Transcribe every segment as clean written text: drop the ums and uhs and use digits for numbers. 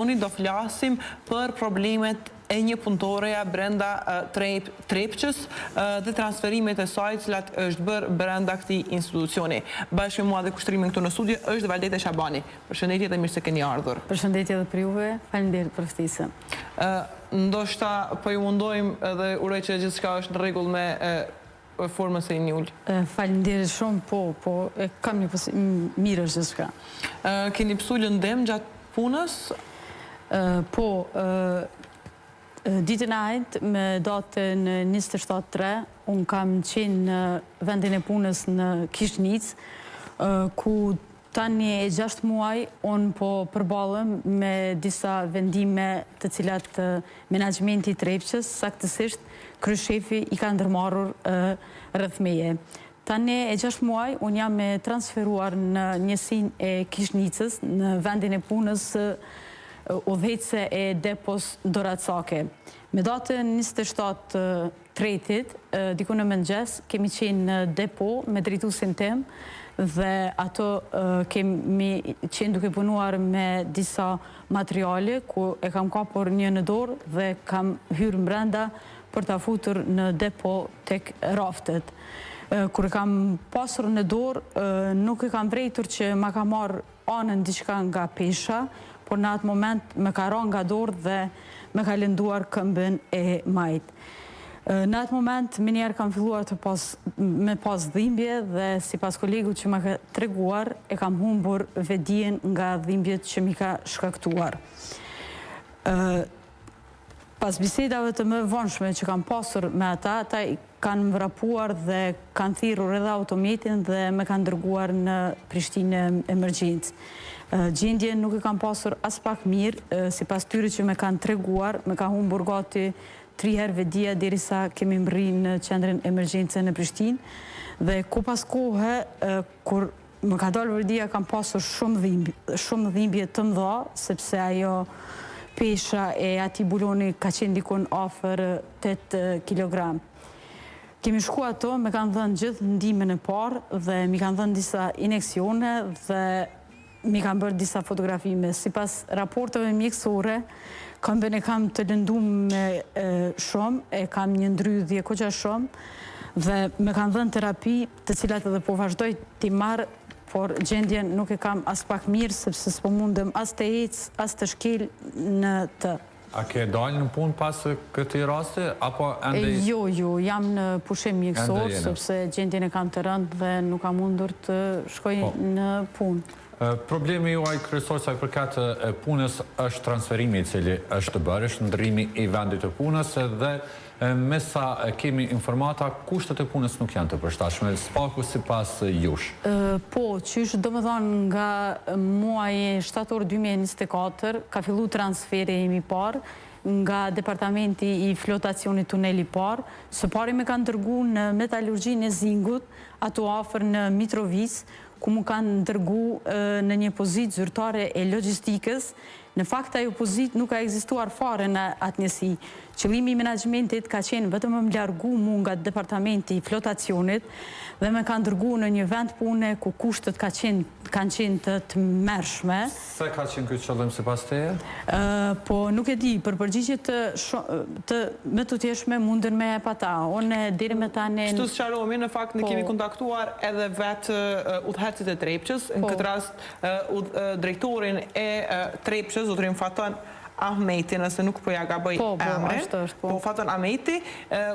Do flasim për problemet e një punëtoreja brenda Trepçës dhe transferimet e saj cilat është bërë brenda këtij institucioni. Bashkë me mua dhe kushtrimin këtu në studio është Valdete Shabani. Përshëndetje dhe mirë se keni ardhur. Përshëndetje dhe për juve, faleminderit për ftesën. Ndoshta po ju mundojmë dhe uroj që gjithçka është në rregull me formën e një ul. Faleminderit shumë, po kam një mirë është gjithçka. Keni psu lëndem gjatë punës? Po, ditën e ajtë me datën 27/3, unë kam qenë në vendin e punës në Kishnicë, ku tani e 6 muaj unë po përballem me disa vendime të cilat menaxhmenti i Trepçës, saktësisht kryeshefi i ka ndërmarrur rreth meje. Tani e 6 muaj unë jam e transferuar në njësinë e Kishnicës, në vendin e punës udhëheqëse e depos Doracake. Me datën 27/3, diku në mëngjes, kemi qenë në depo me drejtuesin tim dhe ato kemi qenë duke punuar me disa materiale ku e kam kapur një në dorë dhe kam hyrë brenda për ta futur në depo tek raftet. Kur e kam pasur në dorë, nuk e kam vrejtur që ma ka marrë anën diçka nga pesha, por në atë moment me ka ra nga dorë dhe me ka lënduar këmbën e majtë. Në atë moment, minjerë kam filluar me pas dhimbje dhe si pas kolegu që ma ka treguar, e kam humbur vedien nga dhimbjet që mi ka shkaktuar. Pas bisedave të më vonshme që kam pasur me ata kanë më vrapuar dhe kanë thirrur edhe autometin dhe me kanë dërguar në Prishtinë emergjencë. Gjendje nuk e kam pasur as pak mirë, sipas tyre që me kanë treguar, me ka humbur gati 3 herë vedia derisa kemi mbërri në qendrën emergjence në Prishtinë. Dhe ku pas kohe, kur më ka dalë vedia, kam pasur shumë dhimbje të mëdha, sepse ajo pesha e ati buloni ka qenë dikun afër 8 kg. Kemi shku ato, me kanë dhënë gjithë ndihmën e parë dhe mi kanë dhënë disa injeksione dhe mi kanë bërë disa fotografime. Sipas raporteve mjekësore, këmbën e kam të lënduar shumë, e kam një ndrydhje goxha shumë dhe me kanë dhënë terapi të cilat edhe po vazhdoj t'i marr, por gjendjen nuk e kam as pak mirë, sepse s'po mundem as të ecë, as të shkel në të. A ke dalë në punë pas këtij rasti, apo ende? Jo, jam në pushim mjekësor, sepse gjendjen e kam të rëndë dhe nuk kam mundur të shkoj në punë. Problemi juaj kryesor sa i përket punës është transferimi i cili është bërë, është ndryrimi i vendit të punës dhe me sa kemi informata, kushtet e punës nuk janë të përshtatshme, spaku sipas jush. Po, qysh domethënë nga muaji shtator 2024 ka fillu transferi imi parë nga departamenti i flotacionit tuneli parë. Së pari me kanë dërgu në metalurgjinë e Zingut, ato afër në Mitrovic, ku mu kanë dërgu në një pozitë zyrtare e logjistikës. Në fakt, ajo pozitë nuk ka ekzistuar fare në atë njësi. Qëllimi i menaxhmentit ka qenë vetëm më largu mu nga departamenti i flotacionit dhe me kanë dërgu në një vend pune ku kushtet kanë qenë të mërshme. Se ka qenë këtë qëllim sipas teje? Po nuk e di, për përgjigje të më të tjeshme mundën me e pata. Unë deri me tani... Kështu sqarohemi, në fakt ne kemi kontaktuar edhe vetë udhëheqësit e Trepçës, në këtë rast drejtorin e Trepçës, zotërin Faton Ahmeti, nëse nuk po ja gaboj emrin, po Faton Ahmeti,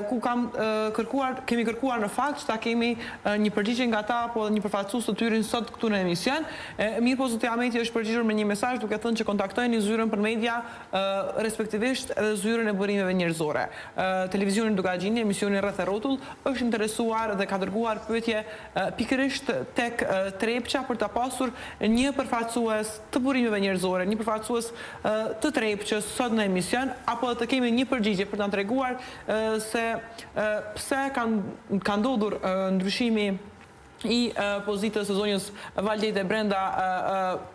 ku kemi kërkuar në fakt që ta kemi një përgjigje nga ta, po një përfaqësues të tyre sot këtu në emision. Mirë po zoti Ahmeti është përgjigjur me një mesazh duke thënë që kontaktojnë zyrën për media, respektivisht edhe zyrën e burimeve njerëzore. Televizionin Dugagjini, emisioni Rreth e Rrotull, është interesuar dhe ka dërguar pyetje pikërisht tek Trepça për ta pasur një përfaqësues të burimeve njerëzore, një përfaqësues të Trepçës që sot në emision, apo të kemi një përgjigje për të treguar se pse ka ndodhur ndryshimi i pozitës së zonjës Valdete brenda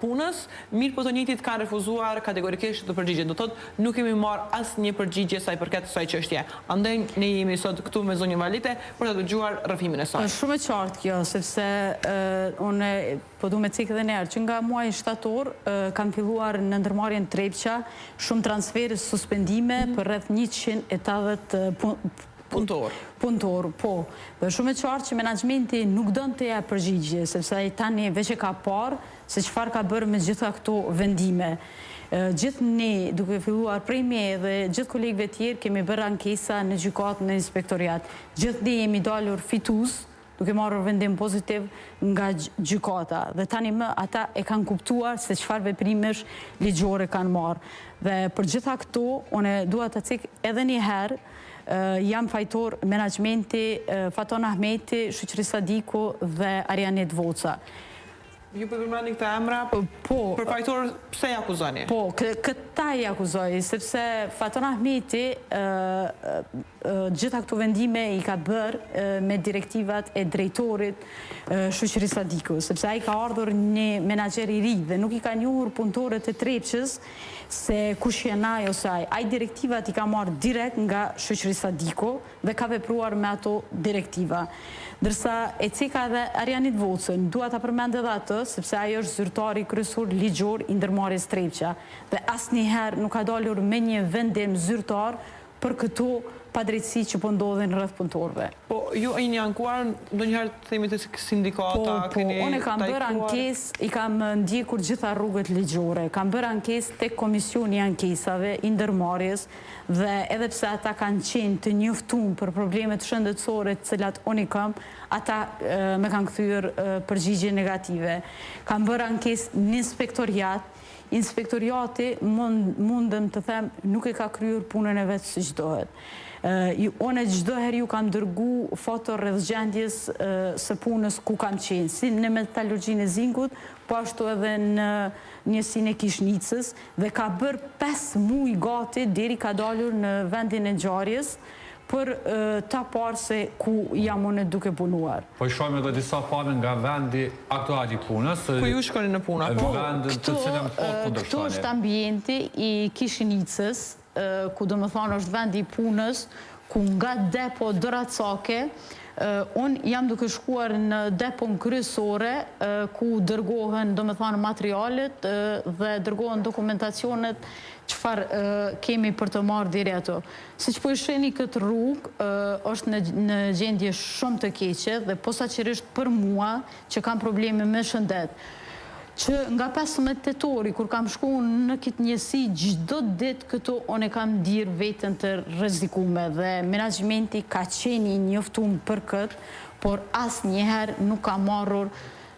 punës, mirë po të njëjtit kanë refuzuar kategorikisht të përgjigjen. Do thotë nuk kemi marrë asnjë përgjigje sa i përket kësaj çështje. Andaj ne jemi sot këtu me zonjën Valdete për të dëgjuar rrëfimin e saj. Është shumë e qartë kjo, sepse unë po du me cikë dhe njerë, që nga muaj shtator kam filluar në ndërmarrjen Trepqa shumë transferë suspendime për rreth 180 punëtor, po. Dhe shumë e qartë që menaxhmenti nuk dënë të jepë përgjigje, sepse ai tani veç e ka parë se çfarë ka bërë me gjitha këto vendime. Gjithë ne, duke filluar prej me dhe gjithë kolegëve tjerë, kemi bërë ankesa në gjykatë në inspektoriat. Gjithë ne jemi dalur fitues, duke marrë vendim pozitiv nga gjykata. Dhe tani më ata e kanë kuptuar se çfarë veprimesh ligjore kanë marrë. Dhe për gjitha këto, unë dua të cik edhe një herë, jam fajtor menaxhmenti Faton Ahmeti, Shoqëri Sadiku dhe Arianet Voca. Ju përmendni këta emra? Po. Për fajtor pse i akuzoni? Po, këta i akuzoj, sepse Faton Ahmeti gjitha këto vendime i ka bërë me direktivat e drejtorit Shoqërisë Sadiku, sepse ai ka ardhur një menaxher i ri dhe nuk i ka njohur punëtorët e Trepqës se kush janë ai ose ai. Ai direktivat i ka marrë direkt nga Shoqëria Sadiku dhe ka vepruar me ato direktiva. Ndërsa e cika edhe Arianit Vocën, dua ta përmend edhe atë, sepse ai është zyrtari kryesor ligjor i ndërmarrjes Trepqa dhe asnjëherë nuk ka dalur me një vendim zyrtar për këto padrejtësi që po ndodhin rreth punëtorëve. Po, ju e një ankuar, ndonjëherë themi të sindikata, keni unë kam bërë ankesë, i kam ndjekur gjitha rrugët ligjore, kam bërë ankesë tek komisioni i ankesave i ndërmarrjes dhe edhe pse ata kanë qenë të njoftuar për problemet shëndetësore të cilat unë i kam, ata me kanë kthyer përgjigje negative. Kam bërë ankesë në inspektoriat. Inspektoriati mundem të them nuk e ka kryer punën e vetë si çdohet. Unë çdo herë ju kam dërgu foto rreth gjendjes së punës ku kam qenë, si në metalurgjinë e zinkut, po ashtu edhe në njësinë e Kishnicës dhe ka bërë 5 muaj gati deri ka dalur në vendin e ngjarjes për ta parë se ku jam unë duke punuar. Po shohim edhe disa pame nga vendi aktual i punës. Ku ju shkoni në punë? Këtu është ambienti i Kishinicës, ku do më thonë është vendi i punës, ku nga depo Doracake, unë jam duke shkuar në depon kryesore, ku dërgohen, do më thonë, materialet dhe dërgohen dokumentacionet çfarë kemi për të marrë deri ato. Siç po i shihni këtë rrugë, është në gjendje shumë të keqe dhe posaçërisht për mua që kam probleme me shëndet. Që nga 15 tetori, kur kam shkuar në këtë njësi, çdo ditë këtu unë kam dirë veten të rrezikume dhe menaxhmenti ka qenë i njoftuar për këtë, por asnjëherë nuk ka marrur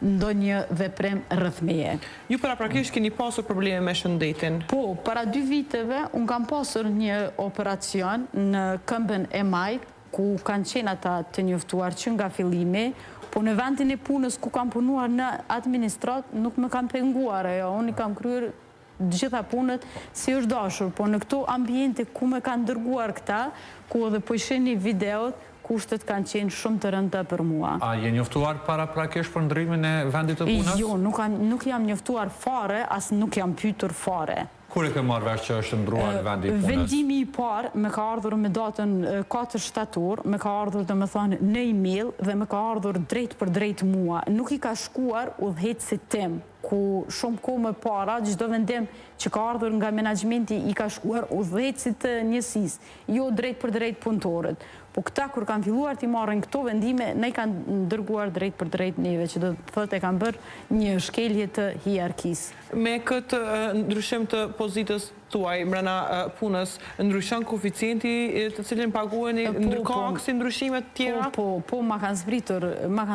ndonjë veprim rreth meje. Ju paraprakisht keni pasur probleme me shëndetin? Po, para 2 viteve unë kam pasur një operacion në këmbën e majt, ku kanë qenë ata të njoftuar që nga fillimi, po në vendin e punës ku kam punuar në administrat nuk më kam penguar ajo, unë i kam kryer gjitha punët si është dashur, po në këto ambiente ku më kanë dërguar këta, ku edhe po i shihni videot, kushtet kanë qenë shumë të rënda për mua. A je njoftuar paraprakisht për ndryrimin e vendit të punës? Jo, nuk jam njoftuar fare, as nuk jam pyetur fare. Kur e ke marrë vesh që është ndruar vendi i punës? Vendimi i parë me ka ardhur me datën 4 shtator, me ka ardhur dhe me thonë në email dhe me ka ardhur drejt për drejt mua. Nuk i ka shkuar udhëheqësit tim, ku shumë kohë më para, çdo vendim që ka ardhur nga menaxhmenti i ka shkuar udhëheqësit të njësisë, jo drejt për drejt punëtorët. Po këta kur kanë filluar t'i marrin këto vendime, ne i kanë dërguar drejt për drejt neve, që do të thotë e kanë bërë një shkelje të hierarkisë. Me këtë ndryshim të pozitës tuaj mbrana punës, ndryshon koeficienti të cilin paguheni ndërkohë si ndryshimet tjera? Po, ma kanë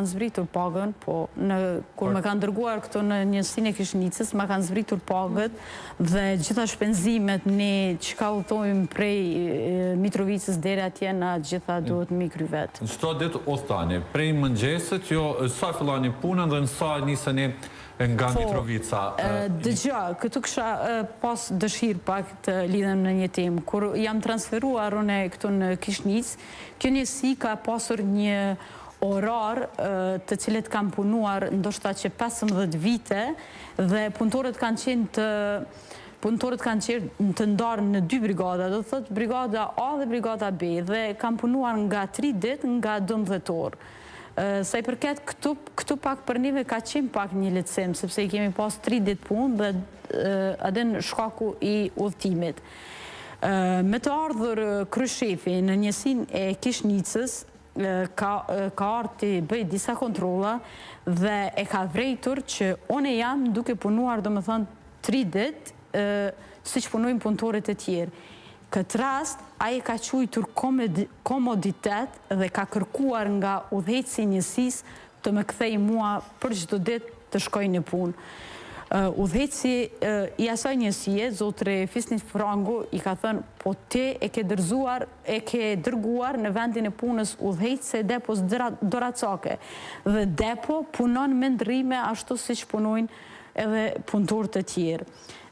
zbritur pagën, po kur më kanë dërguar këto në njësinë e Kishnicës, ma kanë zbritur pagët dhe gjitha shpenzimet ne që ka udhtojmë prej Mitrovicës deri atje na gjitha duhet mi kry vetë. Çdo ditë udhtani, prej mëngjesit, jo sa fillani punën dhe në sa niseni nga Mitrovica. Dëgja, këtu kisha pas dëshirë pak të lidhem në një temë. Kur jam transferuar unë këtu në Kishnicë, kjo njësi ka pasur një orar të cilët kam punuar ndoshta që 15 vite dhe punëtorët kanë qenë të ndarë në 2 brigada, do të thotë brigada A dhe brigada B, dhe kam punuar nga 3 ditë nga 12 orë. Sa i përket këtu pak për neve ka qenë pak një lehtësim, sepse i kemi pas 3 ditë punë dhe adin shkaku i udhëtimit. Me të ardhur kryeshefi në njësinë e Kishnicës, ka ardhur të bëj disa kontrolla dhe e ka vrejtur që unë jam duke punuar, do më thënë, 3 ditë, si që punojnë punëtorët e tjerë. Këtë rast, aje ka qujtur komoditet dhe ka kërkuar nga udhëheci njësis të më kthej mua për çdo ditë të shkoj në punë. Udhëheci i asaj njësie, zotre Fisnis Frangu, i ka thënë, po te e ke dërguar në vendin e punës udhëheci e depos Doracake. Dhe depo punon me ndrime ashtu si që punojnë edhe punëtorët e tjerë.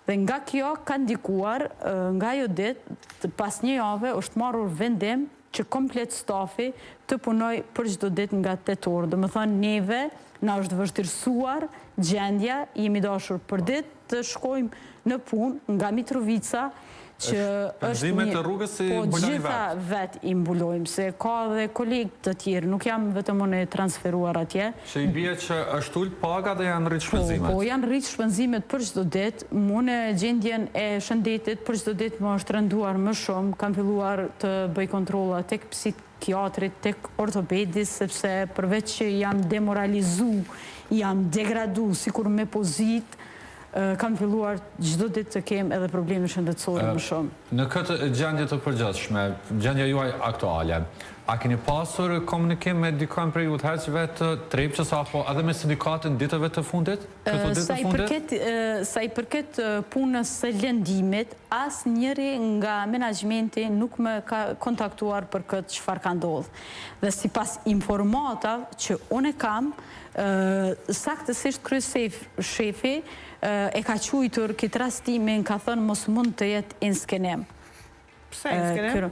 Dhe nga kjo ka ndikuar, nga jo ditë, pas një jave, është marrur vendim që komplet stafi të punoj për çdo ditë nga 8 orë. Dhe më thënë, neve, na është vështirësuar gjendja, jemi dashur për ditë të shkojmë në punë nga Mitrovica, që është një... të rrugës si po mbulojnë gjitha vetë i mbulojmë, se ka dhe kolegë të tjerë, nuk jam vetëm unë transferuar atje. Që i bie që është ullë paga dhe janë rritë shpenzimet? Po, janë rritë shpenzimet për çdo ditë, mune gjendjen e shëndetit për çdo ditë më është rënduar më shumë, kam filluar të bëj kontrolla tek psikiatrit, tek ortopedis, sepse përveç që jam demoralizu, jam degradu, sikur me pozit, kam filluar çdo ditë të kem edhe probleme shëndetësore më shumë. Në këtë gjendje të përgjithshme, gjendja juaj aktuale, a keni pasur komunikim me dikon prej udhëheqësve të Trepçës apo edhe me sindikatën ditëve të fundit? Sa i përket punës së lëndimit, asnjëri nga menaxhmenti nuk më ka kontaktuar për këtë çfarë ka ndodhur. Dhe sipas informata që unë kam, saktësisht kryeshefi e ka quajtur këtë rastimin, ka thënë mos mund të jetë in skenem. Pse in skenem?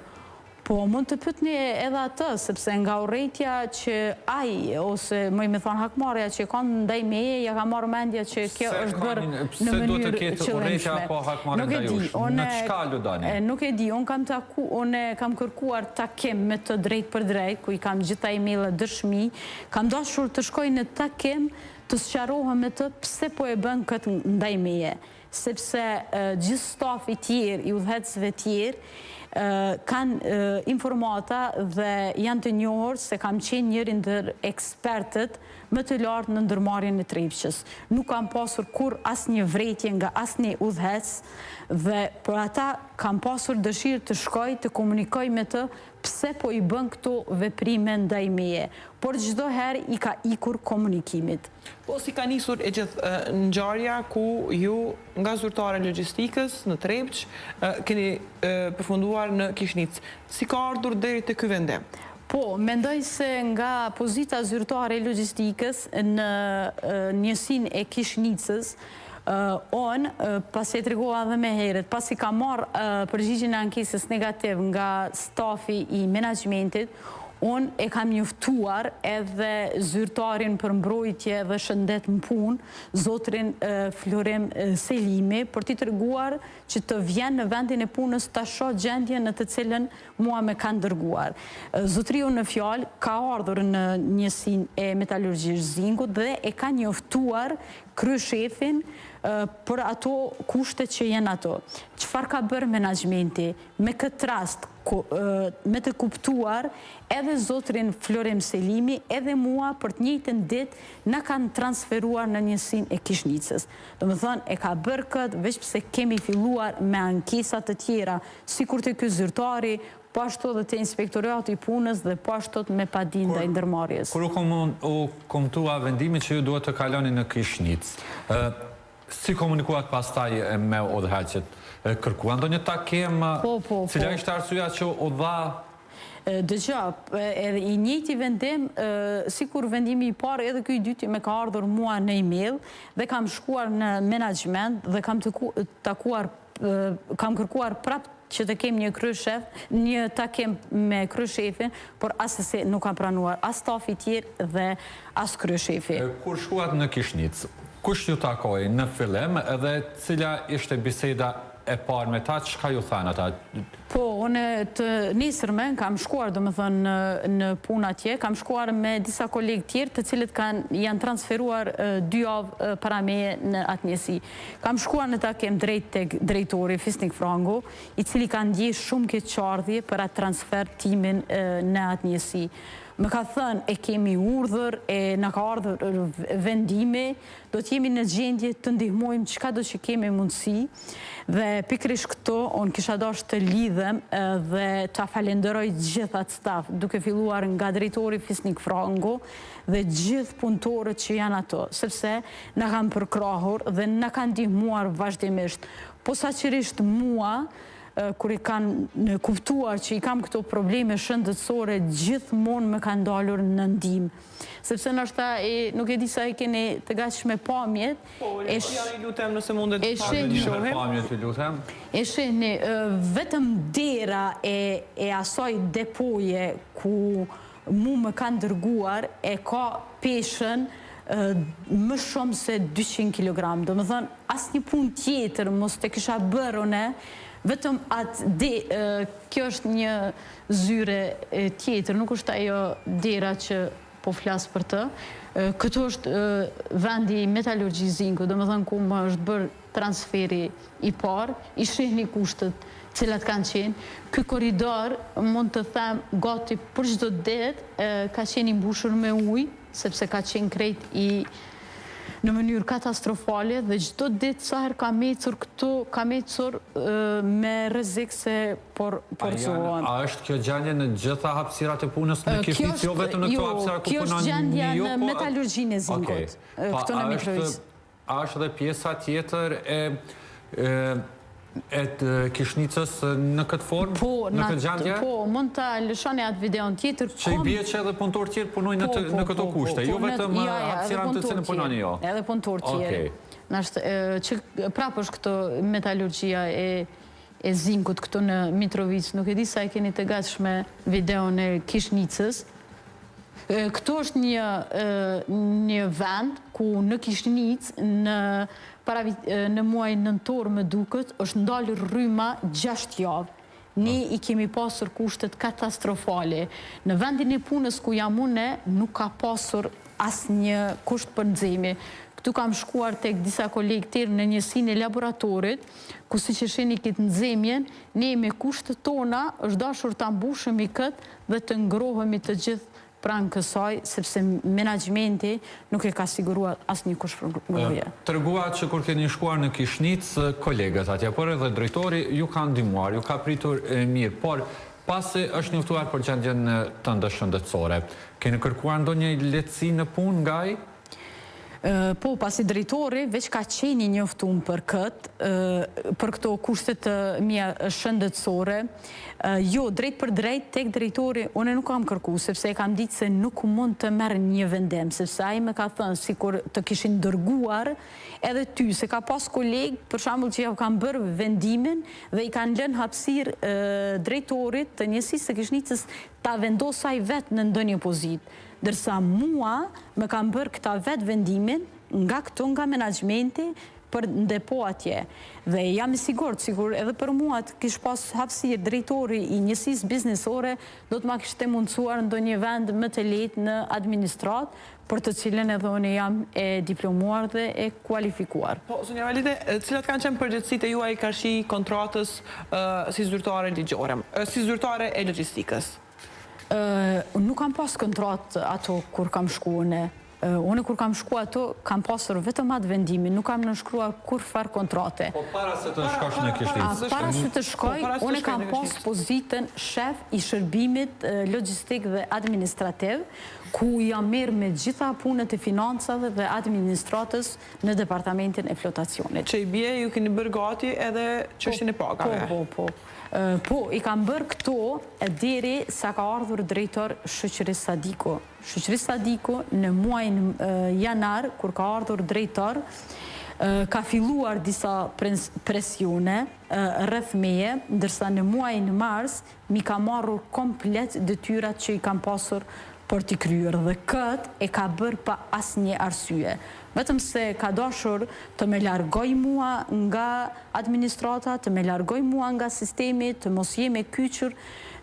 Po, mund të pyetni edhe atë, sepse nga urrejtja që ai, ose më me thonë hakmarrja që kanë ndaj meje, ja ka marrë mendja që kjo është bërë në mënyrë qëllimshme. Pse duhet të ketë urrejtja apo hakmarrja ndaj jush? Në çka ludani? Nuk e di, unë kam kërkuar takim me të drejt për drejt, ku i kam gjitha emailët dëshmi, kam dashur të shkoj në takim të sqarohem me të pse po e bën këtë ndaj meje, sepse gjithë stafi tjerë, i udhëheqësve tjerë, kanë informata dhe janë të njohur se kam qenë njëri ndër ekspertët më të lartë në ndërmarrjen e Trepçës. Nuk kam pasur kur asnjë vretje nga asnjë udhëheqës dhe për ata kam pasur dëshirë të shkoj të komunikoj me të pse po i bën këto veprime ndaj meje. Por çdo herë i ka ikur komunikimit. Po si ka nisur e gjithë ngjarja ku ju nga zyrtare logjistikës në Trepçë keni përfunduar në Kishnicë. Si ka ardhur deri te ky vendim? Po, mendoj se nga pozita zyrtare logjistikës në njësinë e Kishnicës, pasi e tregova edhe më herët, pasi ka marrë përgjigjen e ankesës negativ nga stafi i menaxhmentit, unë e kam njoftuar edhe zyrtarin për mbrojtje dhe shëndet në punë, zotrin Florim Selimi, për t'i treguar që të vjen në vendin e punës të shoh gjendjen në të cilën mua me kanë dërguar. Zotriu në fjalë ka ardhur në njësinë e metalurgjisë Zingut dhe e ka njoftuar kryeshefin për ato kushte që jenë ato. Çfarë ka bërë menaxhmenti? Me këtë rast, me të kuptuar, edhe zotrin Florim Selimi, edhe mua për të njëjtën ditë na kanë transferuar në njësinë e Kishnicës. Domethënë, e ka bërë këtë veç pse kemi filluar me ankesa të tjera, sikur të ky zyrtari, po ashtu edhe te inspektorati i punës dhe po ashtu me padin ndaj ndërmarrjes. Kur u komentua vendimin që ju duhet të kaloni në Kishnicë, si komunikuat pastaj me udhëheqët? Kërkuan ndonjë takim? Cila ishte arsyeja që u dha? Dëgjoj, i njëjti vendim, sikur vendimi i parë, edhe ky i dyti me ka ardhur mua në email dhe kam shkuar në menaxhment dhe kam kërkuar prap që të kem një takim me kryeshefin, por asëse nuk kam pranuar as stafi tjerë dhe as kryeshefi. Kur shkuat në Kishnicë, kush ju takoi në fillim edhe cila ishte biseda e parë me ta, çka ju thanë ata? Po, unë të nisërme kam shkuar, do më thënë, në punë atje, kam shkuar me disa kolegë tjerë të cilët janë transferuar 2 javë para meje në atë njësi. Kam shkuar në takim drejt tek drejtori Fisnik Frango, i cili ka ndjej shumë këtë qardhje për atë transfer timin në atë njësi. Më ka thënë, e kemi urdhër, në ka ardhur vendime, do t'jemi në gjendje të ndihmojmë çka do që kemi mundësi, dhe pikrish këto, unë kisha dashur të lidhem dhe ta falenderoj gjithë atë staf, duke filluar nga drejtori Fisnik Frango dhe gjithë punëtorët që janë ato, sepse na kanë përkrahur dhe na kanë ndihmuar vazhdimisht. Posaçërisht mua, kur i kanë kuptuar që i kam këto probleme shëndetësore, gjithmonë më kanë dalur në ndihmë. Sepse nështë nuk e di sa e keni të gatshme pamjet. Po, i lutem nëse mundet të pamjet, i lutem. E shihni, vetëm dera e asaj depoje ku mu më kanë dërguar e ka peshën më shumë se 200 kg. Do më thënë, asë një pun tjetër mos të kisha bërone, vetëm kjo është një zyre tjetër, nuk është ajo dera që po flasë për të. Këto është vendi metallurgji zinko, do më thënë ku më është bërë transferi i parë, i shihni kushtet cilat kanë qenë. Ky koridor, mund të them, gati për çdo ditë ka qenë i mbushur me ujë, sepse ka qenë krejt në mënyrë katastrofale dhe çdo ditë sa herë kam ecur këtu, kam ecur me rrezik se porcohen. A është kjo gjendje në gjitha hapësirat e punës në Kishnicë, jo vetëm në këto hapësira ku punon? Kjo është gjendja në metallurgjinë e zinkut, këtu në Mitrovicë. A është edhe pjesa tjetër e të Kishnicës në këtë formë, në këtë gjendje? Po, mund të lëshoni atë videon tjetër. Që i bje që edhe punëtor tjerë punojnë në këto kushte, jo vetëm hapësirat të cilën punoni jo? Edhe punëtor tjerë. Që prapë është këto metallurgjia e zinkut këtu në Mitrovicë, nuk e di sa e keni të gatshme videon e Kishnicës. Këto është një vend ku në Kishnicë, në muaj nëntor më duket, është ndalur rryma 6 javë. Ne i kemi pasur kushtet katastrofale. Në vendin e punës ku jam unë, nuk ka pasur asnjë kusht për nxehje. Këtu kam shkuar tek disa kolegë tjerë në njësinë e laboratorit, ku siç e shihni këtë nxehjen, ne me kushtet tona është dashur ta mbushemi këtë dhe të ngrohemi të gjithë pranë kësaj, sepse menaxhimenti nuk e ka siguruar asnjë kush për ngrohje. Treguat që kur keni shkuar në Kishnicë, kolegët atje, por edhe drejtori ju kanë ndihmuar, ju ka pritur mirë, por pasi është njoftuar për gjendjen tënde shëndetësore, keni kërkuar ndonjë lehtësi në punë nga ai? Po, pasi drejtori veç ka qeni njoftum për këto kushtet mia shëndetësore, jo, drejt për drejt, tek drejtori, unë nuk kam kërku, sepse e kam ditë se nuk mund të merë një vendem, sepse ai më ka thënë, si kur të kishin dërguar edhe ty, se ka pas kolegë, për shembull që ja kanë bërë vendimin dhe i kanë lënë hapësirë drejtorit të njësisë së Kishnicës ta vendosaj vetë në ndonjë pozitë. Dërsa mua më kam bërë këta vetë vendimin nga këtu, nga menaxhimenti, për depo atje. Dhe jam i sigurt, sigur edhe për mua të kish pas hapësirë drejtori i njësisë biznesore, do të ma kishte mundësuar ndonjë vend më të lehtë në administrat, për të cilën edhe unë jam e diplomuar dhe e kualifikuar. Po, Zonja Valide, cilat kanë qenë përgjegjësitë e juaj karshi kontratës si zyrtare ligjore, si zyrtare e logjistikës? Nuk kam pas kontrat ato kur kam shku unë. Unë kur kam shku ato, kam pasur vetëm atë vendimin, nuk kam nënshkruar kur farë kontrate. Po para se të shkosh në Kishnicë? Para se të shkoj, unë kam pas pozitën shef i shërbimit logjistik dhe administrativ, ku jam merë me gjitha punët e financave dhe administratës në departamentin e flotacionit. Që i bje ju keni bërë gati edhe çështjen e pagave? Po, i kam bërë këto deri sa ka ardhur drejtor shoqërisë Sadiko. Shoqërisë Sadiko në muajin janar, kur ka ardhur drejtor, ka filluar disa presione rreth meje, ndërsa në muajin mars mi ka marrur komplet detyrat që i kam pasur për t'i kryer dhe këtë e ka bërë pa asnjë arsye. Vetëm se ka dashur të me largoj mua nga administrata, të me largoj mua nga sistemi, të mos jem e kyçur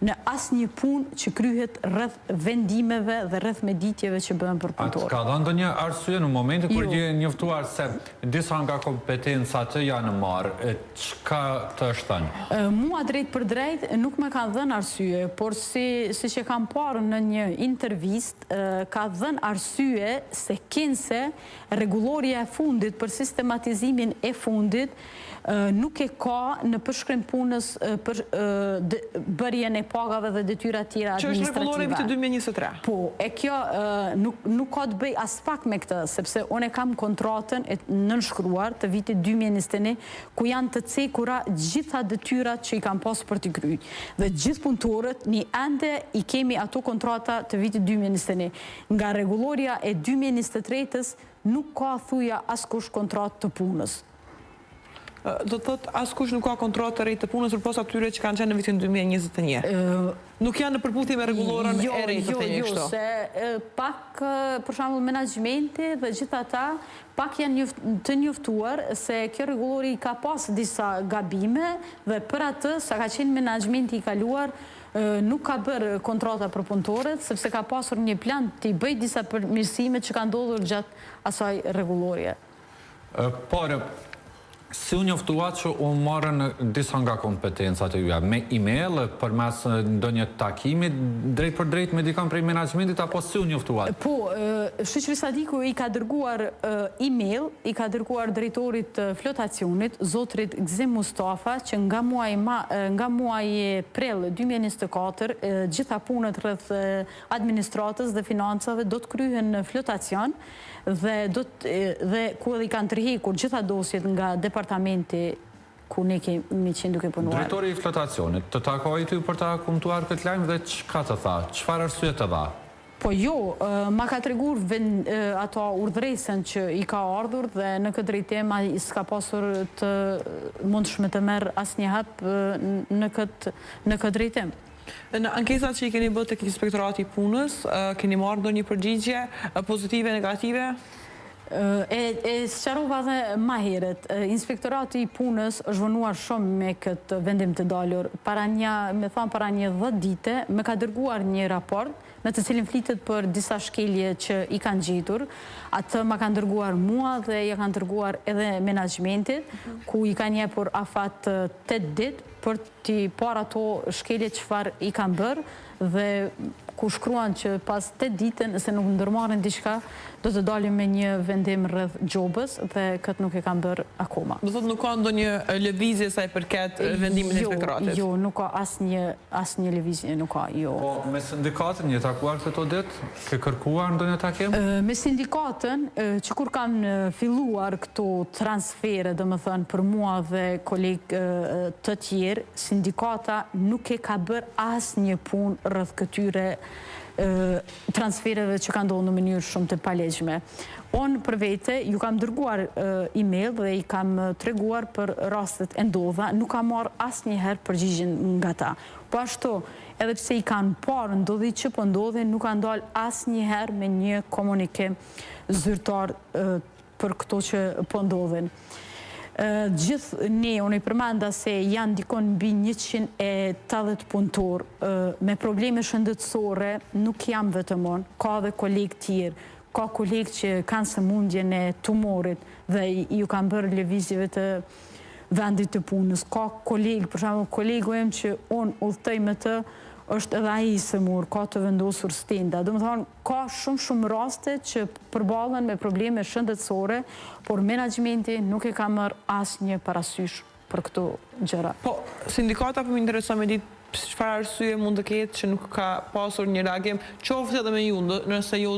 në asnjë punë që kryhet rreth vendimeve dhe rreth meditjeve që bëhen për punëtorë. Ka dhënë ndonjë arsye në momentin kur je njoftuar se disa nga kompetencat të janë marrë, çka të thënë? Mua drejt për drejt nuk më kanë dhënë arsye, por siç e kam parë në një intervistë, ka dhënë arsye se kinse rregulloria e fundit për sistematizimin e fundit nuk e ka në përshkrim punës për bërjen e pagave dhe detyra tjera administrative. Që është rregulloria e vitit 2023. Po, e kjo nuk ka të bëj as pak me këtë, sepse unë e kam kontratën e nënshkruar të vitit 2021, ku janë të cekura gjitha detyrat që i kam pasur për t'i kryer. Dhe gjithë punëtorët një ende i kemi ato kontrata të vitit 2021. Nga rregulloria e 2023-s nuk ka thuja askush kontratë të punës. Do të thotë askush nuk ka kontroll të rejtë të punës përpos atyre që kanë qenë në vitin 2021. Nuk janë në përputhje me rregullorën e rejtë të një kështu. Jo, se pak, për shembull, menaxhimenti dhe gjithë ata pak janë të njoftuar se kjo rregullori ka pas disa gabime dhe për atë sa ka qenë menaxhimenti i kaluar nuk ka bërë kontrata për punëtorët, sepse ka pasur një plan të i bëj disa përmirësime që ka ndodhur gjatë asaj rregullorie. Por si u njoftuat që u marrën disa nga kompetencat e juja, me email, përmes ndonjë takimi, drejt për drejt me dikon prej menaxhmentit, apo si u njoftuat? Po, Shoqëri Sadiku i ka dërguar email, i ka dërguar drejtorit flotacionit, zotrit Gzim Mustafa, që nga muaji prill 2024, gjitha punët rreth administratës dhe financave do të kryhen në flotacion, dhe ku edhe i kanë tërhekur gjitha dosjet nga departamenti ku ne kemi qenë duke punuar. Drejtori i flotacionit, të takoi ty për ta komentuar këtë lajm dhe çka të tha? Çfarë arsye të dha? Po jo, ma ka treguar ato urdhresën që i ka ardhur dhe në këtë drejtim ai s'ka pasur të mundshme të merr asnjë hap në këtë drejtim. Në ankesat që i keni bërë tek Inspektorati i Punës, keni marrë ndonjë përgjigje pozitive, negative? E sqarova dhe ma heret, Inspektorati i Punës është vonuar shumë me këtë vendim të dalur. Para një 10 dite, me ka dërguar një raport në të cilin flitet për disa shkelje që i kanë gjetur. Atë ma kanë dërguar mua dhe ja kanë dërguar edhe menaxhmentit, ku i kanë jepur afat 8 ditë për t'i parë ato shkelje çfarë i kanë bërë dhe ku shkruan që pas 8 ditë nëse nuk ndërmarrin diçka, do të dalim me një vendim rreth gjobës dhe këtë nuk e kanë bërë akoma. Do thotë nuk ka ndonjë lëvizje sa i përket vendimit të inspektoratit? Jo, nuk ka asnjë lëvizje, nuk ka, jo. Po, me sindikatën një takuar këto ditë? Ke kërkuar ndonjë takim? Me sindikatën, që kur kanë filluar këto transfere, domethënë për mua dhe kolegë të tjerë, sindikata nuk e ka bërë asnjë punë rreth këtyre transfereve që ka ndodhur në mënyrë shumë të palegjshme. Unë për vete ju kam dërguar email dhe i kam treguar për rastet e ndodha, nuk kam marrë asnjëherë përgjigjen nga ta. Po ashtu, edhe pse i kanë parë ndodhi që po ndodhi, nuk kanë dalë asnjëherë me një komunikim zyrtar për këto që po ndodhin. Gjithë ne, unë i përmenda se janë dikon mbi 180 punëtor me probleme shëndetësore, nuk jam vetëm unë, ka dhe kolegë tjerë, ka kolegë që kanë sëmundjen e tumorit dhe ju kanë bërë lëvizjeve të vendit të punës, ka kolegë, për shembull kolegu im që unë udhtoj me të, është edhe ai i sëmur, ka të vendosur stenda. Do të thonë, ka shumë raste që përballen me probleme shëndetësore, por menaxhmenti nuk e ka marrë asnjë parasysh për këto gjëra. Po, sindikata po më intereson me ditë çfarë arsye mund të ketë që nuk ka pasur një reagim, qoftë edhe me ju, nëse ju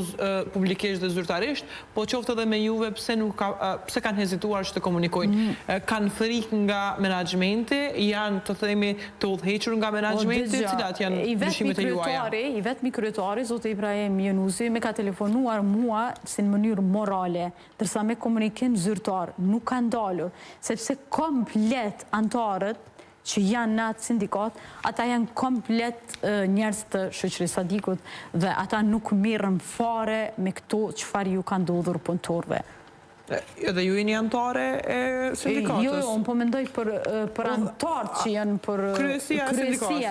publikisht dhe zyrtarisht, po qoftë edhe me juve pse kanë hezituar që të komunikojnë. Kanë frikë nga menaxhmenti, janë të themi të udhëhequr nga menaxhmenti, cilat janë dyshimet e juaja? I vetmi kryetari, zoti Ibrahim Jenusi, me ka telefonuar mua si në mënyrë morale, dërsa me komunikim zyrtar nuk kanë dalur, sepse komplet antarët që janë në atë sindikat, ata janë komplet njerëz të shoqërisë Sadikut dhe ata nuk mirën fare me këto çfarë ju ka ndodhur punëtorëve. Edhe ju jeni antare e sindikatës? Jo, unë po mendoj për antarët që janë për kryesia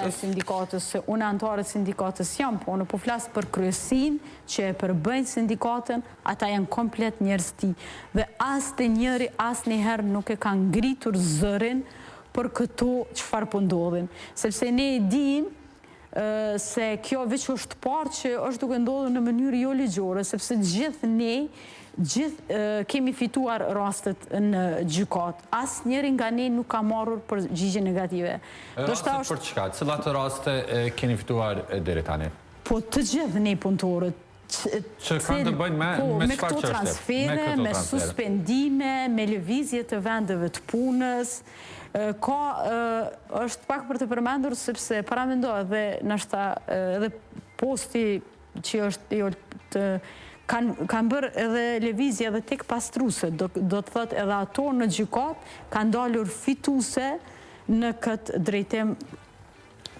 e sindikatës, se unë antare sindikatës jam, po unë po flasë për kryesin që e përbëjnë sindikatën, ata janë komplet njerëz ti. Dhe as të njëri, as njëherë nuk e kanë ngritur zërin për këto çfarë po ndodhin. Sepse ne e dim se kjo veç është parë që është duke ndodhur në mënyrë jo ligjore, sepse gjithë kemi fituar rastet në gjykat. Asë njëri nga ne nuk ka marrur përgjigje negative. Rastet për çka? Cilat raste keni fituar deri tani? Po të gjithë ne punëtorët, që kanë të bëjnë me këto transfere, me suspendime, me lëvizje të vendeve të punës. Është pak për të përmendur, sepse para mendoj edhe nështë edhe posti që është kanë bërë edhe lëvizje edhe tek pastruse, do të thot edhe ato në gjykat kanë dalur fituse në këtë drejtim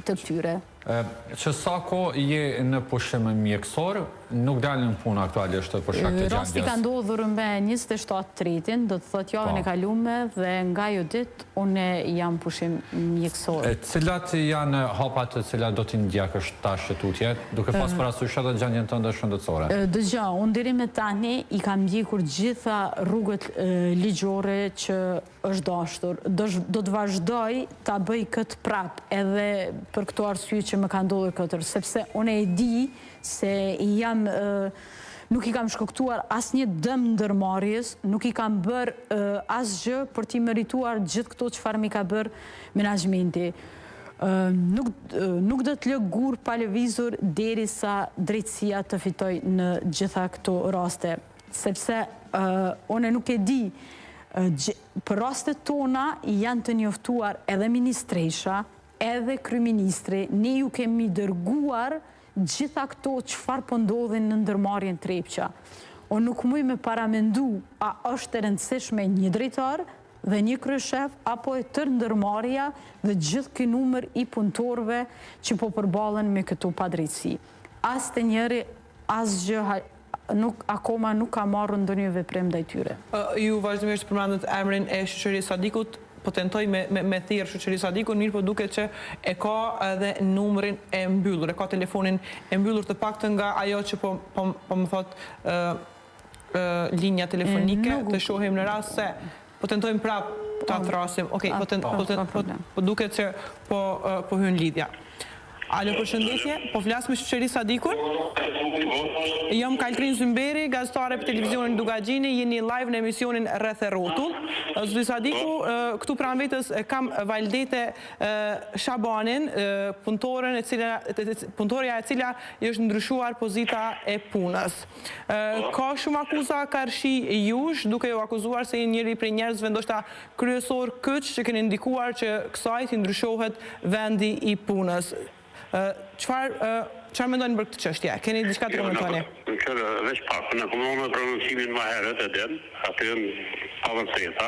të tyre. Që sa ko je në pushim mjekësor, nuk dalin puna aktualisht për shkak të gjendjes? Rasti ka ndodhur me 27/3, do të thot javën e kalume dhe nga jo ditë unë jam pushim mjekësor. Cilat janë hapat të cilat do t'i ndjekësh tash që tutje, duke pas parasysh edhe gjendjen tënde shëndetësore? Dëgja, unë deri me tani i kam ndjekur gjitha rrugët ligjore që është dashur. Do të vazhdoj ta bëj këtë prap edhe për këto arsye që më ka ndodhur këtër, sepse unë e di se nuk i kam shkaktuar asnjë dëm ndërmarrjes, nuk i kam bërë asgjë për t'i merituar gjithë këto çfarë mi ka bërë menaxhmenti. Nuk do të lë gur pa lëvizur derisa drejtësia të fitoj në gjitha këto raste, sepse unë nuk e di. Për rastet tona janë të njoftuar edhe ministresha, edhe kryeministri, ne ju kemi dërguar gjitha këto çfarë po ndodhin në ndërmarrjen Trepça. Unë nuk muj me paramendu a është e rëndësishme një drejtar dhe një kryeshef, apo e tërë ndërmarrja dhe gjithë ky numër i punëtorëve që po përballen me këto padrejtësi. As të njëri, asgjë akoma nuk ka marrë ndonjë veprim ndaj tyre. Ju vazhdimisht përmendet emrin e shoqërisë Sadikut, po tentoj me thirr shoqërisë Sadikut, mirë po duket që e ka edhe numrin e mbyllur, e ka telefonin e mbyllur, të paktën nga ajo që po më thot linja telefonike, të shohim në rast se po tentojmë prap ta thrasim. Okej, po duket që po hyn lidhja. Alo, përshëndetje, po flas me shoqërisë Sadikun? Jam Kaltrin Zymberi, gazetare për televizionin Dugagjini, jeni live në emisionin Rreth e Rrotull. Zoti Sadiku, këtu pranë vetës kam Valdete Shabanin, punëtorja e cila është ndryshuar pozita e punës. Ka shumë akuza karshi jush, duke ju akuzuar se jeni njëri prej njerëzve ndoshta kryesor kyç që keni ndikuar që kësaj të ndryshohet vendi i punës. Çfarë mendoni për këtë çështje? Keni diçka të komentoni? Veç pak, në komunë me prononcimin më herët e den, aty në avanceta,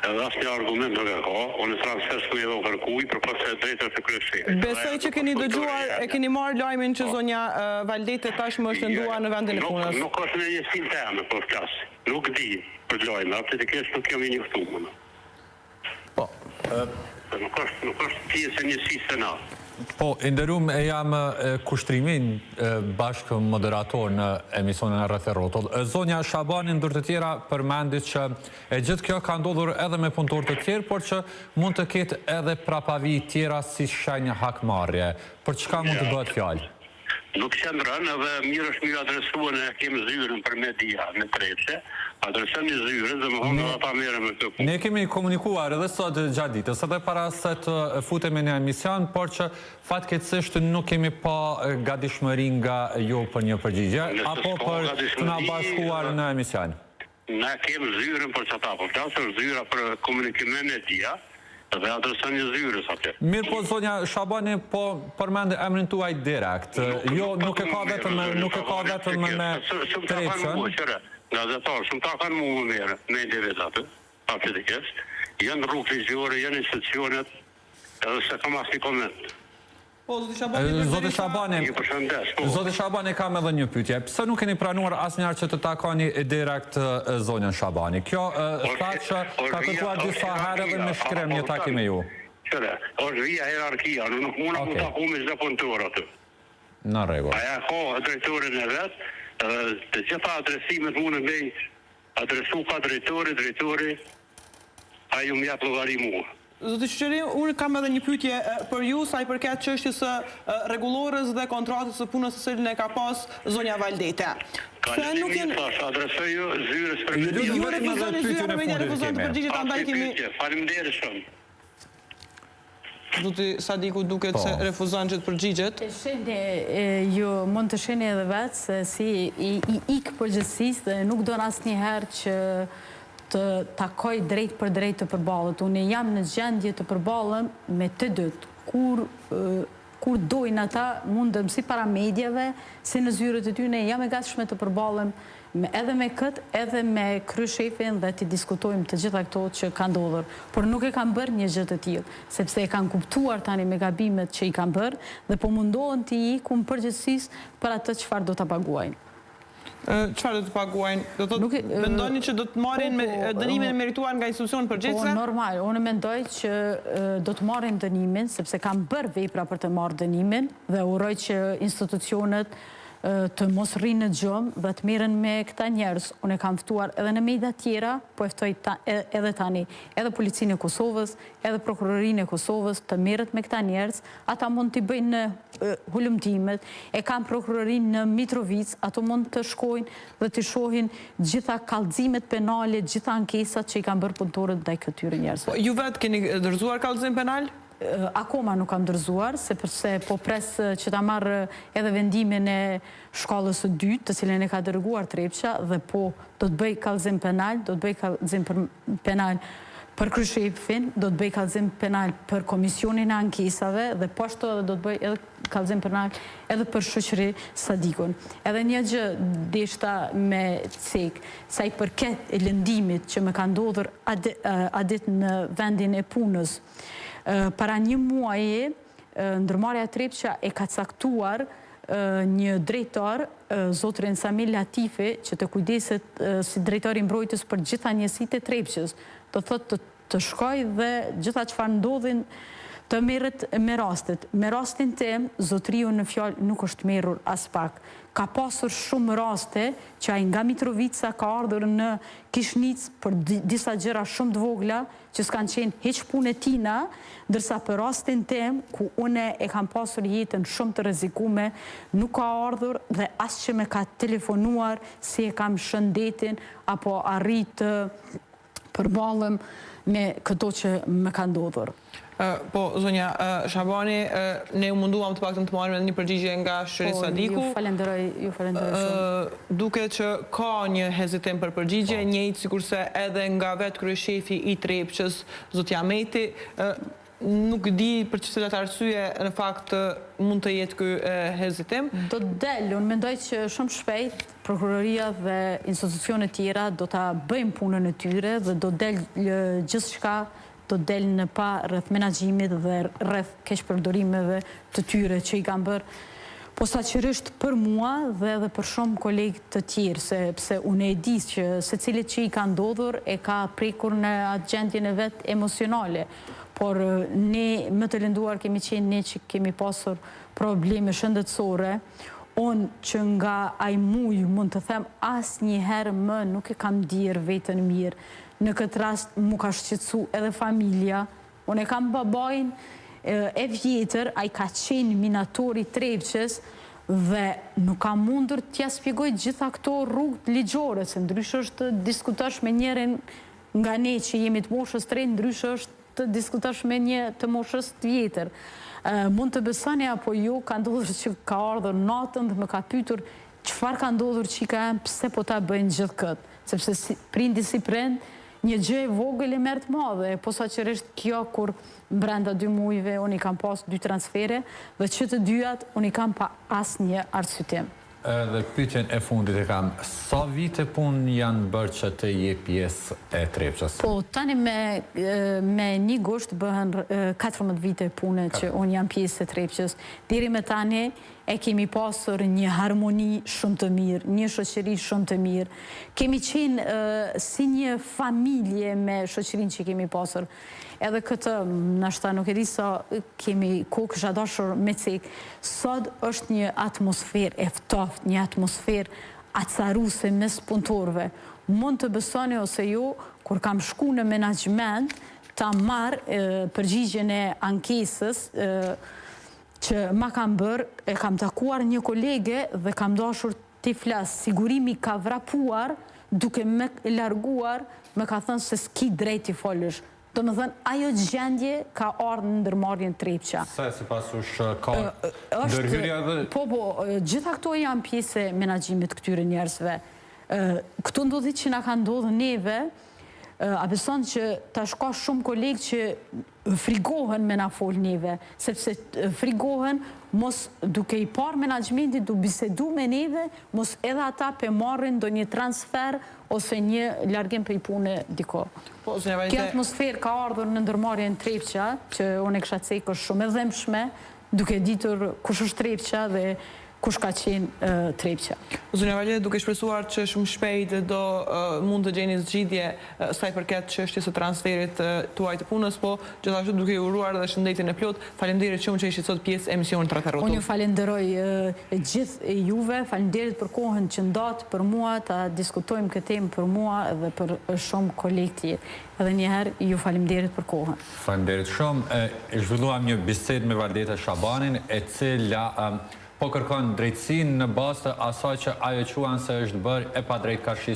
edhe asë një argument nuk e ka, unë transfer s'ku edhe o kërkuj për pas e drejtër të kryeshefit. Besoj që keni dëgjuar, e keni marrë lajmin që zonja Valdete tashmë është ndua në vendin e punës. Nuk është në njësin teme, për flasë. Nuk di për lajme, apë të kesh nuk jam i njëftumë. Po, nuk është pjesë e njësisë të na. Po, nderuam e jam kushtrimin bashkë moderator në emisionin Rreth e Rrotull. Zonja Shabani ndër të tjera përmendit që e gjithë kjo ka ndodhur edhe me punëtorë të tjerë, por që mund të ketë edhe prapavi tjera si shenjë hakmarrje. Për çka mund të bëhet fjalë? nuk qëndrën edhe mirë është mirë adresuën e kemë zyrën për media në Trepçe, adresën një zyrën dhe më thonë dhe ata mere me të punë. Ne kemi komunikuar edhe sot gjatë ditës, edhe para se të futemi në emision, por që fatkeqësisht nuk kemi pa gatishmëri nga ju për një përgjigje, apo për të na bashkuar në emision. Ne kemë zyrën për që ta, po flasë është zyra për komunikim me media, dhe adresën një zyrës atë. Mirë po, zonja Shabani, po përmendë emrin tuaj direkt. Jo, nuk e ka vetëm me Trepçën. Gazetar, shumë ta kanë mu më mere, me individ atë, aplikisht. Janë rrugë ligjore, janë institucionet, edhe se kam asnjë koment. Zotë Shabani, kam edhe një pyetje. Pse nuk keni pranuar asnjëherë që të takoni direkt zonjën Shabani? Kjo thatë që ka kërkuar disa herë edhe me shkrem një takim me ju. Qëre, është vija hierarkia, nuk muna mu taku me çdo punëtor aty. Në rregull. Aja ka drejtorin e vetë, të gjitha adresimet mune me adresu ka drejtori, a ju mjatë llogari mua. Zotë Qyqeri, unë kam edhe një pyetje për ju, sa i përket çështjes së rregullorës dhe kontratës së punës së cilën e ka pas zonja Valdete. Ka lehtësimin tash, adresoj zyrës për media. Ju refuzoni zyra për media, refuzon të përgjigjet, andaj kemi... Faleminderit shumë. Zoti Sadiku duket se refuzon që të përgjigjet. Ju mund të sheni edhe vetë se si i ikë përgjithësisë dhe nuk do në asnjëherë që të takoj drejt për drejt të përballët. Unë jam në gjendje të përballem me të dytë. Kur dojnë ata, mundëm si para medjave, si në zyrët e tyne, jam e gatshme të përballem edhe me këtë, edhe me kryeshefin dhe të diskutojmë të gjitha këto që kanë ndodhur. Por nuk e kanë bërë një gjë të tillë, sepse e kanë kuptuar tani me gabimet që i kanë bërë dhe po mundohen të ikun përgjithsisht për atë çfarë do ta paguajnë. Çfarë do të paguajnë? Mendoni që do të marrin dënimin e merituar nga institucionet përgjithëse? Po, normal. Unë mendoj që do të marrin dënimin, sepse kanë bërë vepra për të marrë dënimin dhe uroj që institucionet të mos rrinë në gjumë dhe të merren me këta njerëz. Unë e kam ftuar edhe në media tjera, po e ftoj edhe tani, edhe policinë e Kosovës, edhe prokurorinë e Kosovës të merret me këta njerëz. Ata mund t'i bëjnë hulumtimet, e kam prokurorinë në Mitrovic, ato mund të shkojnë dhe të shohin gjitha kallëzimet penale, gjitha ankesat që i kanë bërë punëtorët ndaj këtyre njerëzve. Ju vetë keni dorëzuar kallëzim penal? Akoma nuk kam dorëzuar, sepse po pres që ta marrë edhe vendimin e shkallës së dytë, të cilën e ka dërguar Trepça, dhe po do të bëj kallëzim penal, do të bëj kallëzim penal për kryeshefin, do të bëj kallëzim penal për komisionin e ankesave dhe po ashtu edhe do të bëj edhe kallëzim penal edhe për shoqëri Sadikun. Edhe një gjë deshta me cek, sa i përket e lëndimit që më ka ndodhur adit në vendin e punës. Para një muaje, ndërmarrja Trepça e ka caktuar një drejtor, zotrin Samil Latifi, që të kujdeset si drejtori mbrojtës për gjitha njësitë e Trepçës. Do thotë të shkoj dhe gjitha çfarë ndodhin të merret me rastet. Me rastin tim, zotriu në fjalë nuk është merrur as pak. Ka pasur shumë raste që ai nga Mitrovica ka ardhur në Kishnicë për disa gjëra shumë të vogla që s'kan qenë hiç punë e tina, ndërsa për rastin tim, ku une e kam pasur jetën shumë të rrezikuar, nuk ka ardhur dhe as që me ka telefonuar si e kam shëndetin apo arrit të përballem me këto që më ka ndodhur. Po, zonja Shabani, ne u munduam të paktën të marrim një përgjigje nga shoqëria Sadiku. Ju falenderoj shumë. Duket që ka një hezitim për përgjigje, njëjtë sikurse edhe nga vetë kryeshefi i Trepçës, zoti Ahmeti, nuk di për cilat arsye në fakt mund të jetë ky hezitim. Do të del, unë mendoj që shumë shpejt prokuroria dhe institucionet tjera do ta bëjmë punën e tyre dhe do del gjithçka do del në pa rreth menaxhimit dhe rreth keqpërdorimeve të tyre që i kanë bërë posaçërisht për mua dhe edhe për shumë kolegë të tjerë, sepse unë e di që secilit që i ka ndodhur e ka prekur në atë gjendjen e vet emocionale. Por ne më të lënduar kemi qenë ne që kemi pasur probleme shëndetësore. Unë që nga ai muj mund të them asnjëherë më nuk e kam ndier veten mirë. Në këtë rast mu ka shqetësu edhe familja. Unë e kam babajnë e vjetër, a i ka qenë minatori Trepçës Dhe nuk kam mundur t'ja spjegoj gjitha këto rrugët ligjore, se ndryshë është të diskutosh me njerin nga ne që jemi të moshës të re, ndryshë është të diskutosh me një të moshës të vjetër. Mund të besoni apo jo, ka ndodhur që ka ardhur natën dhe më ka pyetur çfarë ka ndodhur që ka pse po ta bëjnë gjithë këtë, sepse prindi si prind, një gjë e vogël e merr të madhe, posaçërisht kjo kur brenda 2 muajve unë i kam pas 2 transfere dhe që të dyjat unë i kam pa asnjë arsyetim. Dhe pyetjen e fundit e kam, sa vite punë janë bërë që të je pjesë e Trepçës? Po, tani me 1 gusht bëhen 14 vite pune që unë jam pjesë e Trepçës. Deri me tani e kemi pasur një harmoni shumë të mirë, një shoqëri shumë të mirë. Kemi qenë si një familje me shoqërinë që kemi pasur. Edhe këtë, nashta nuk e di sa kemi ku kisha dashur me cek. Sot është një atmosferë e ftoftë, një atmosferë acaruese mes punëtorëve. Mund të besoni ose jo, kur kam shku në menaxhment, ta marr përgjigjen e ankesës që ma kam bërë, e kam takuar një kolege dhe kam dashur t'i flas. Sigurimi ka vrapuar, duke me larguar, me ka thënë se s'ki drejt t'i folësh. Do më thënë, ajo gjendje ka ardhur në ndërmarrjen Trepça. Se sipas ush ka ndërhyrja dhe... Po, gjitha këto janë pjesë e menaxhimit këtyre njerëzve. Këtu ndodhi që na ka ndodhur neve, a beson që tash ka shumë kolegë që frigohen me na fol neve, sepse frigohen mos duke i parë menaxhmentit, du bisedu me neve, mos edhe ata pe marrin ndonjë transfer ose një largim prej pune diko. Kjo atmosferë ka ardhur në ndërmarrjen Trepça, që unë e kisha cekë është shumë e dhëmshme, duke ditur kush është Trepça dhe kush ka qenë Trepça. Zonja Valje, duke shpresuar që shumë shpejt do mund të gjeni zgjidhje sa i përket çështjes së transferit tuaj të punës, po gjithashtu duke ju uruar dhe shëndetin e plot, faleminderit shumë që ishit sot pjesë e emisionit Rreth Rrotullt. Unë ju falenderoj gjithë juve, faleminderit për kohën që ndat për mua, ta diskutojmë këtë temë për mua dhe për shumë kolegë tjerë. Edhe njëherë ju faleminderit për kohën. Faleminderit shumë. Zhvilluam një bisedë me Valdeta Shabanin, e cila po kërkon drejtësinë në bazë të asaj që ajo quan se është bërë e padrejtëkarshishme